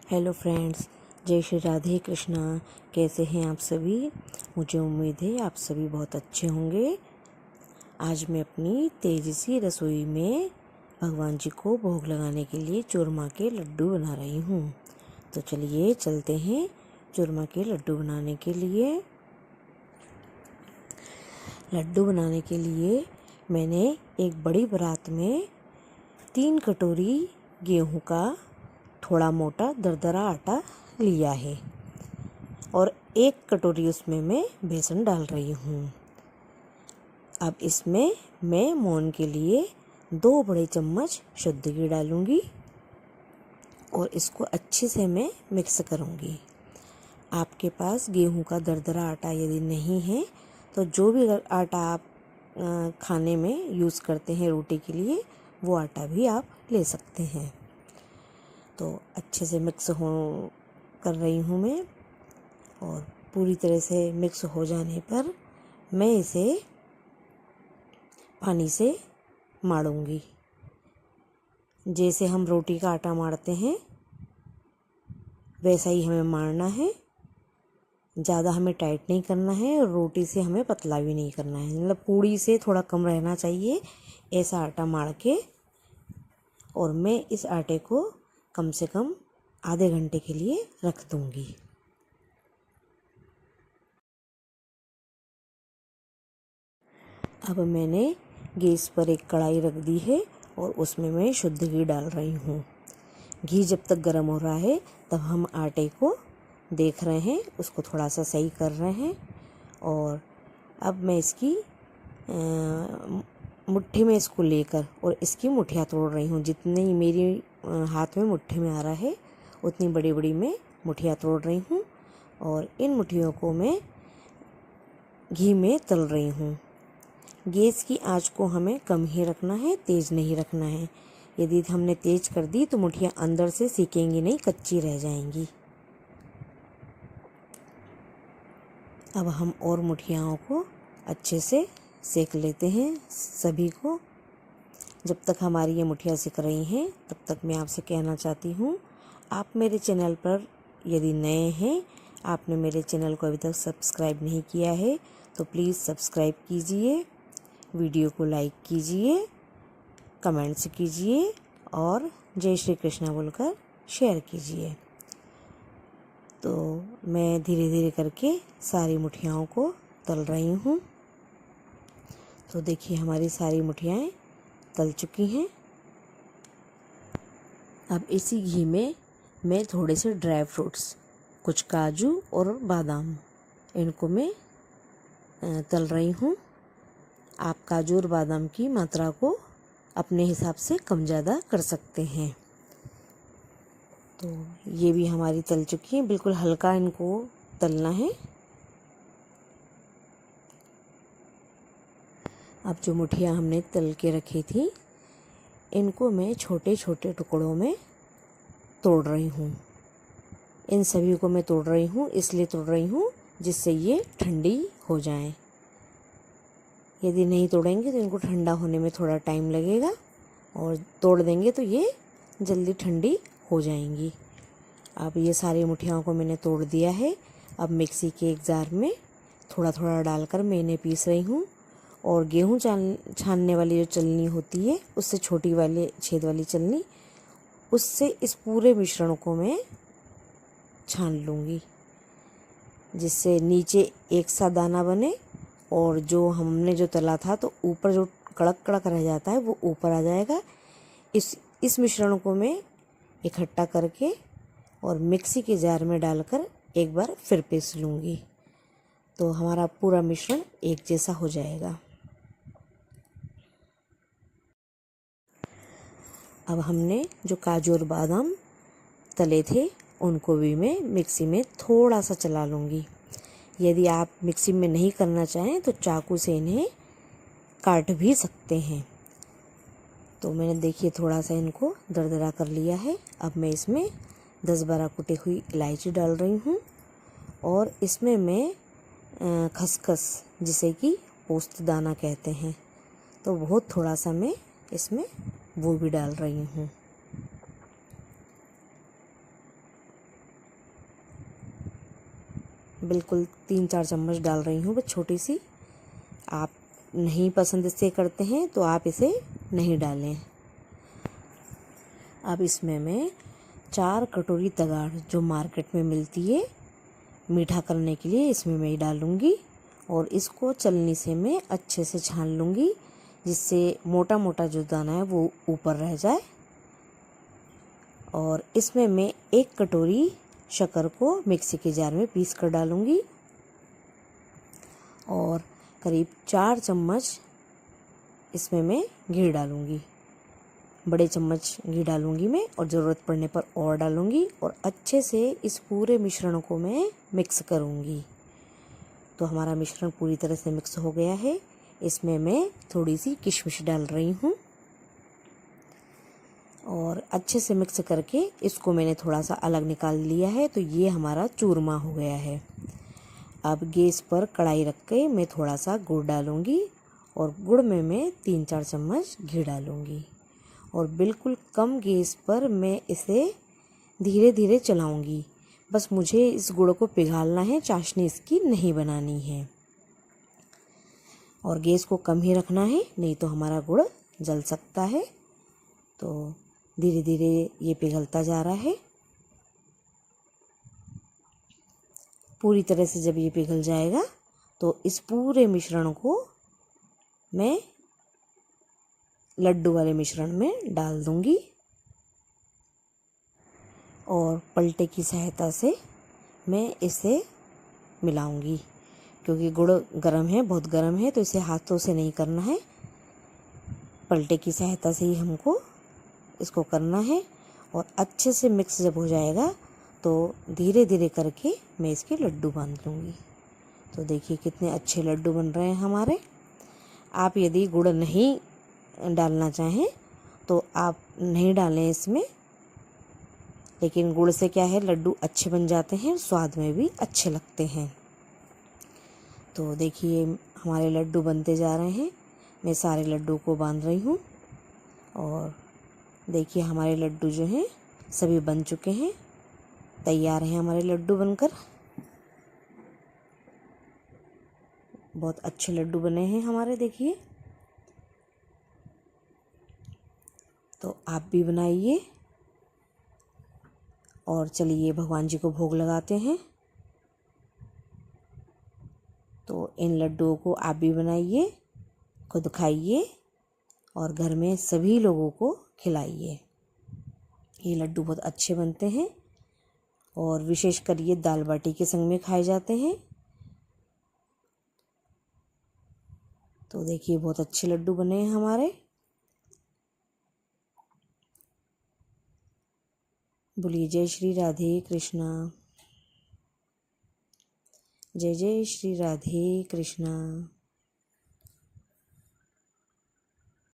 Hello friends, जय श्री राधे कृष्णा। कैसे हैं आप सभी? मुझे उम्मीद है आप सभी बहुत अच्छे होंगे। आज मैं अपनी तेजी सी रसोई में भगवान जी को भोग लगाने के लिए चूरमा के लड्डू बना रही हूँ। तो चलिए चलते हैं चूरमा के लड्डू बनाने के लिए। लड्डू बनाने के लिए मैंने एक बड़ी परात में 3 कटोरी गेहूं का थोड़ा मोटा दरदरा आटा लिया है और 1 कटोरी उसमें मैं बेसन डाल रही हूँ। अब इसमें मैं मोहन के लिए 2 बड़े चम्मच शुद्ध घी डालूँगी और इसको अच्छे से मैं मिक्स करूँगी। आपके पास गेहूं का दरदरा आटा यदि नहीं है तो जो भी आटा आप खाने में यूज़ करते हैं रोटी के लिए, वो आटा भी आप ले सकते हैं। तो अच्छे से मिक्स कर रही हूँ मैं और पूरी तरह से मिक्स हो जाने पर मैं इसे पानी से माड़ूंगी। जैसे हम रोटी का आटा माड़ते हैं वैसा ही हमें माड़ना है। ज़्यादा हमें टाइट नहीं करना है और रोटी से हमें पतला भी नहीं करना है, मतलब पूड़ी से थोड़ा कम रहना चाहिए। ऐसा आटा माड़ के और मैं इस आटे को कम से कम आधे घंटे के लिए रख दूंगी। अब मैंने गैस पर एक कढ़ाई रख दी है और उसमें मैं शुद्ध घी डाल रही हूँ। घी जब तक गर्म हो रहा है तब हम आटे को देख रहे हैं, उसको थोड़ा सा सही कर रहे हैं। और अब मैं इसकी मुट्ठी में इसको लेकर और इसकी मुठियाँ तोड़ रही हूँ। जितनी मेरी हाथ में मुट्ठी में आ रहा है उतनी बड़ी बड़ी मैं मुठियाँ तोड़ रही हूँ और इन मुठियों को मैं घी में तल रही हूँ। गैस की आंच को हमें कम ही रखना है, तेज़ नहीं रखना है। यदि हमने तेज़ कर दी तो मुठियाँ अंदर से सीखेंगी नहीं, कच्ची रह जाएंगी। अब हम और मुठियाओं को अच्छे से सेक लेते हैं सभी को। जब तक हमारी ये मुठियाँ सिक रही हैं तब तक मैं आपसे कहना चाहती हूँ, आप मेरे चैनल पर यदि नए हैं, आपने मेरे चैनल को अभी तक सब्सक्राइब नहीं किया है तो प्लीज़ सब्सक्राइब कीजिए, वीडियो को लाइक कीजिए, कमेंट्स कीजिए और जय श्री कृष्णा बोलकर शेयर कीजिए। तो मैं धीरे धीरे करके सारी मुठियाओं को तल रही हूँ। तो देखिए हमारी सारी मुठियाएँ तल चुकी हैं। अब इसी घी में मैं थोड़े से ड्राई फ्रूट्स, कुछ काजू और बादाम, इनको मैं तल रही हूँ। आप काजू और बादाम की मात्रा को अपने हिसाब से कम ज़्यादा कर सकते हैं। तो ये भी हमारी तल चुकी हैं, बिल्कुल हल्का इनको तलना है। अब जो मुठियाँ हमने तल के रखी थी इनको मैं छोटे छोटे टुकड़ों में तोड़ रही हूँ। इन सभी को मैं तोड़ रही हूँ, इसलिए तोड़ रही हूँ जिससे ये ठंडी हो जाएं। यदि नहीं तोड़ेंगे तो इनको ठंडा होने में थोड़ा टाइम लगेगा और तोड़ देंगे तो ये जल्दी ठंडी हो जाएंगी। अब ये सारी मुठियाओं को मैंने तोड़ दिया है। अब मिक्सी के एक जार में थोड़ा थोड़ा डालकर मैं इन्हें पीस रही हूँ और गेहूँ छानने वाली जो चलनी होती है, उससे छोटी वाली छेद वाली चलनी, उससे इस पूरे मिश्रण को मैं छान लूँगी, जिससे नीचे एक सा दाना बने और जो हमने जो तला था तो ऊपर जो कड़क कड़क रह जाता है वो ऊपर आ जाएगा। इस मिश्रण को मैं इकट्ठा करके और मिक्सी के जार में डालकर एक बार फिर पीस लूँगी, तो हमारा पूरा मिश्रण एक जैसा हो जाएगा। अब हमने जो काजू और बादाम तले थे उनको भी मैं मिक्सी में थोड़ा सा चला लूँगी। यदि आप मिक्सी में नहीं करना चाहें तो चाकू से इन्हें काट भी सकते हैं। तो मैंने देखिए थोड़ा सा इनको दरदरा कर लिया है। अब मैं इसमें 10-12 कुटी हुई इलायची डाल रही हूँ और इसमें मैं खसखस, जिसे कि पोस्तदाना कहते हैं, तो बहुत थोड़ा सा मैं इसमें वो भी डाल रही हूँ। बिल्कुल 3-4 चम्मच डाल रही हूँ, बस छोटी सी। आप नहीं पसंद इससे करते हैं तो आप इसे नहीं डालें। अब इसमें मैं 4 कटोरी तगाड़ जो मार्केट में मिलती है मीठा करने के लिए, इसमें मैं डालूँगी और इसको चलनी से मैं अच्छे से छान लूँगी, जिससे मोटा मोटा जो दाना है वो ऊपर रह जाए। और इसमें मैं 1 कटोरी शक्कर को मिक्सी के जार में पीस कर डालूँगी और करीब 4 चम्मच इसमें मैं घी डालूँगी। बड़े चम्मच घी डालूँगी मैं और ज़रूरत पड़ने पर और डालूँगी और अच्छे से इस पूरे मिश्रण को मैं मिक्स करूँगी। तो हमारा मिश्रण पूरी तरह से मिक्स हो गया है। इसमें मैं थोड़ी सी किशमिश डाल रही हूँ और अच्छे से मिक्स करके इसको मैंने थोड़ा सा अलग निकाल लिया है। तो ये हमारा चूरमा हो गया है। अब गैस पर कढ़ाई रख के मैं थोड़ा सा गुड़ डालूँगी और गुड़ में मैं 3-4 चम्मच घी डालूँगी और बिल्कुल कम गैस पर मैं इसे धीरे धीरे चलाऊँगी। बस मुझे इस गुड़ को पिघालना है, चाशनी इसकी नहीं बनानी है। और गैस को कम ही रखना है, नहीं तो हमारा गुड़ जल सकता है। तो धीरे धीरे ये पिघलता जा रहा है। पूरी तरह से जब ये पिघल जाएगा तो इस पूरे मिश्रण को मैं लड्डू वाले मिश्रण में डाल दूंगी और पलटे की सहायता से मैं इसे मिलाऊंगी। क्योंकि गुड़ गर्म है, बहुत गर्म है, तो इसे हाथों से नहीं करना है, पलटे की सहायता से ही हमको इसको करना है। और अच्छे से मिक्स जब हो जाएगा तो धीरे धीरे करके मैं इसके लड्डू बांध लूँगी। तो देखिए कितने अच्छे लड्डू बन रहे हैं हमारे। आप यदि गुड़ नहीं डालना चाहें तो आप नहीं डालें इसमें, लेकिन गुड़ से क्या है, लड्डू अच्छे बन जाते हैं, स्वाद में भी अच्छे लगते हैं। तो देखिए हमारे लड्डू बनते जा रहे हैं। मैं सारे लड्डू को बांध रही हूँ और देखिए हमारे लड्डू जो हैं सभी बन चुके हैं, तैयार हैं हमारे लड्डू बनकर। बहुत अच्छे लड्डू बने हैं हमारे, देखिए। तो आप भी बनाइए और चलिए भगवान जी को भोग लगाते हैं। तो इन लड्डुओं को आप भी बनाइए, खुद खाइए और घर में सभी लोगों को खिलाइए। ये लड्डू बहुत अच्छे बनते हैं और विशेषकर ये दाल बाटी के संग में खाए जाते हैं। तो देखिए बहुत अच्छे लड्डू बने हैं हमारे। बोलिए जय श्री राधे कृष्णा, जय जय श्री राधे कृष्णा।